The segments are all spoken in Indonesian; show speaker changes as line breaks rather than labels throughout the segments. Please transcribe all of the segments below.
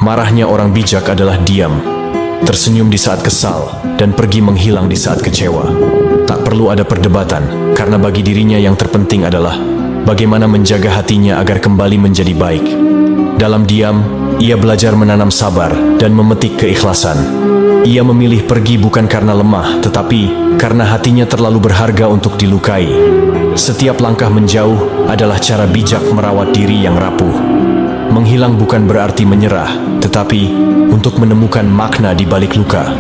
Marahnya orang bijak adalah diam, tersenyum di saat kesal, dan pergi menghilang di saat kecewa. Tak perlu ada perdebatan, karena bagi dirinya yang terpenting adalah bagaimana menjaga hatinya agar kembali menjadi baik. Dalam diam, ia belajar menanam sabar dan memetik keikhlasan. Ia memilih pergi bukan karena lemah, tetapi karena hatinya terlalu berharga untuk dilukai. Setiap langkah menjauh adalah cara bijak merawat diri yang rapuh. Menghilang bukan berarti menyerah, tetapi untuk menemukan makna di balik luka.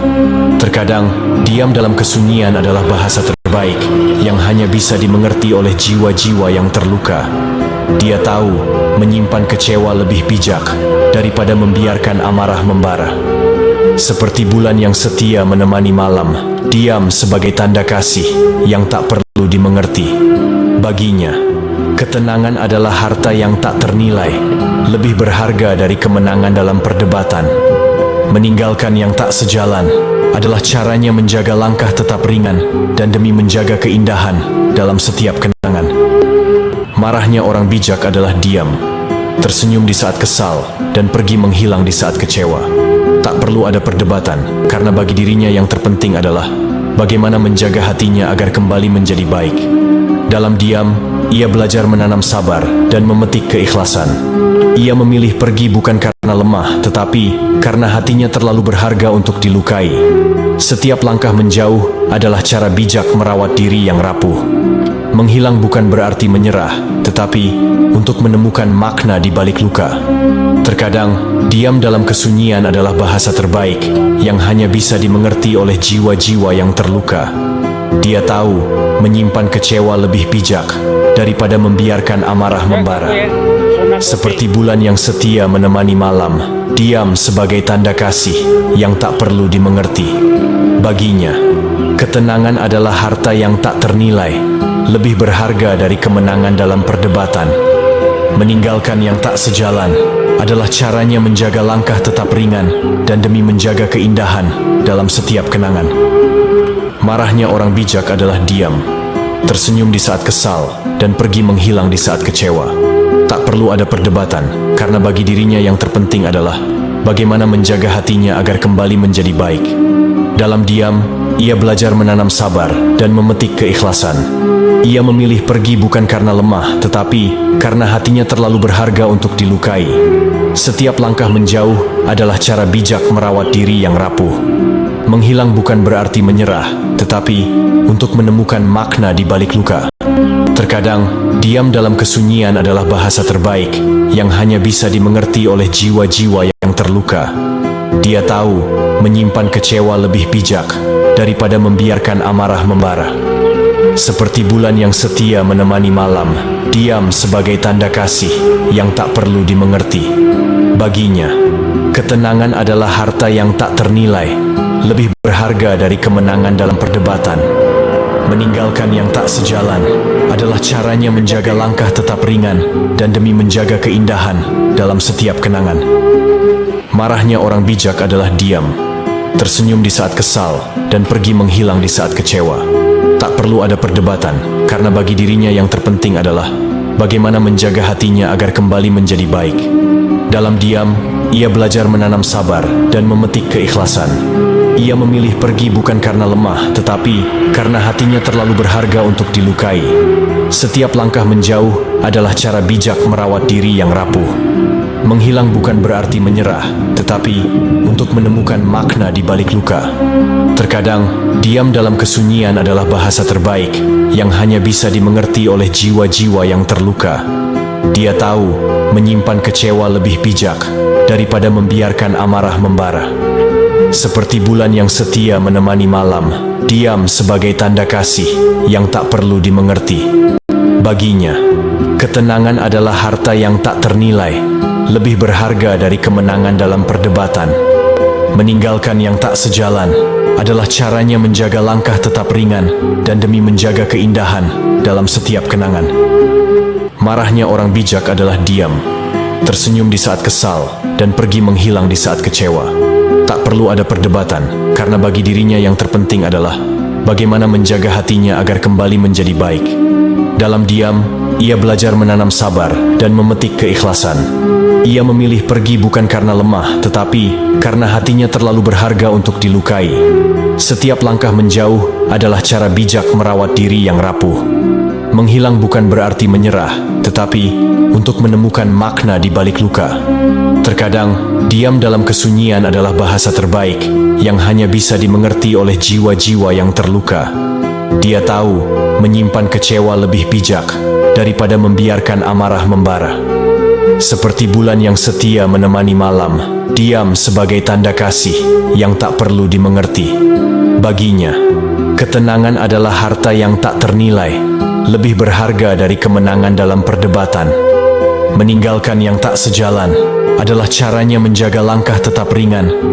Terkadang, diam dalam kesunyian adalah bahasa terbaik yang hanya bisa dimengerti oleh jiwa-jiwa yang terluka. Dia tahu menyimpan kecewa lebih bijak daripada membiarkan amarah membara. Seperti bulan yang setia menemani malam, diam sebagai tanda kasih yang tak perlu dimengerti. Baginya, ketenangan adalah harta yang tak ternilai, lebih berharga dari kemenangan dalam perdebatan. Meninggalkan yang tak sejalan adalah caranya menjaga langkah tetap ringan dan demi menjaga keindahan dalam setiap kenangan. Marahnya orang bijak adalah diam, tersenyum di saat kesal, dan pergi menghilang di saat kecewa. Tak perlu ada perdebatan, karena bagi dirinya yang terpenting adalah bagaimana menjaga hatinya agar kembali menjadi baik. Dalam diam, ia belajar menanam sabar dan memetik keikhlasan. Ia memilih pergi bukan karena lemah, tetapi karena hatinya terlalu berharga untuk dilukai. Setiap langkah menjauh adalah cara bijak merawat diri yang rapuh. Menghilang bukan berarti menyerah, tetapi untuk menemukan makna di balik luka. Terkadang, diam dalam kesunyian adalah bahasa terbaik yang hanya bisa dimengerti oleh jiwa-jiwa yang terluka. Dia tahu menyimpan kecewa lebih bijak daripada membiarkan amarah membara. Seperti bulan yang setia menemani malam, diam sebagai tanda kasih yang tak perlu dimengerti. Baginya, ketenangan adalah harta yang tak ternilai, lebih berharga dari kemenangan dalam perdebatan. Meninggalkan yang tak sejalan adalah caranya menjaga langkah tetap ringan dan demi menjaga keindahan dalam setiap kenangan. Marahnya orang bijak adalah diam, tersenyum di saat kesal, dan pergi menghilang di saat kecewa. Tak perlu ada perdebatan, karena bagi dirinya yang terpenting adalah bagaimana menjaga hatinya agar kembali menjadi baik. Dalam diam, ia belajar menanam sabar dan memetik keikhlasan. Ia memilih pergi bukan karena lemah, tetapi karena hatinya terlalu berharga untuk dilukai. Setiap langkah menjauh adalah cara bijak merawat diri yang rapuh. Menghilang bukan berarti menyerah, tetapi untuk menemukan makna di balik luka. Terkadang, diam dalam kesunyian adalah bahasa terbaik yang hanya bisa dimengerti oleh jiwa-jiwa yang terluka. Dia tahu menyimpan kecewa lebih bijak daripada membiarkan amarah membara. Seperti bulan yang setia menemani malam, diam sebagai tanda kasih yang tak perlu dimengerti. Baginya, ketenangan adalah harta yang tak ternilai, lebih berharga dari kemenangan dalam perdebatan. Meninggalkan yang tak sejalan adalah caranya menjaga langkah tetap ringan dan demi menjaga keindahan dalam setiap kenangan. Marahnya orang bijak adalah diam, tersenyum di saat kesal, dan pergi menghilang di saat kecewa. Tak perlu ada perdebatan, karena bagi dirinya yang terpenting adalah bagaimana menjaga hatinya agar kembali menjadi baik. Dalam diam, ia belajar menanam sabar dan memetik keikhlasan. Ia memilih pergi bukan karena lemah, tetapi karena hatinya terlalu berharga untuk dilukai. Setiap langkah menjauh adalah cara bijak merawat diri yang rapuh. Menghilang bukan berarti menyerah, tetapi untuk menemukan makna di balik luka. Terkadang, diam dalam kesunyian adalah bahasa terbaik yang hanya bisa dimengerti oleh jiwa-jiwa yang terluka. Dia tahu menyimpan kecewa lebih bijak daripada membiarkan amarah membara. Seperti bulan yang setia menemani malam, diam sebagai tanda kasih yang tak perlu dimengerti. Baginya, ketenangan adalah harta yang tak ternilai, lebih berharga dari kemenangan dalam perdebatan. Meninggalkan yang tak sejalan adalah caranya menjaga langkah tetap ringan dan demi menjaga keindahan dalam setiap kenangan. Marahnya orang bijak adalah diam, tersenyum di saat kesal, dan pergi menghilang di saat kecewa. Tak perlu ada perdebatan, karena bagi dirinya yang terpenting adalah bagaimana menjaga hatinya agar kembali menjadi baik. Dalam diam, Ia belajar menanam sabar dan memetik keikhlasan. Ia memilih pergi bukan karena lemah, tetapi karena hatinya terlalu berharga untuk dilukai. Setiap langkah menjauh adalah cara bijak merawat diri yang rapuh. Menghilang bukan berarti menyerah, tetapi untuk menemukan makna di balik luka. Terkadang, diam dalam kesunyian adalah bahasa terbaik yang hanya bisa dimengerti oleh jiwa-jiwa yang terluka. Dia tahu menyimpan kecewa lebih bijak daripada membiarkan amarah membara. Seperti bulan yang setia menemani malam, diam sebagai tanda kasih yang tak perlu dimengerti. Baginya, ketenangan adalah harta yang tak ternilai, lebih berharga dari kemenangan dalam perdebatan. Meninggalkan yang tak sejalan adalah caranya menjaga langkah tetap ringan.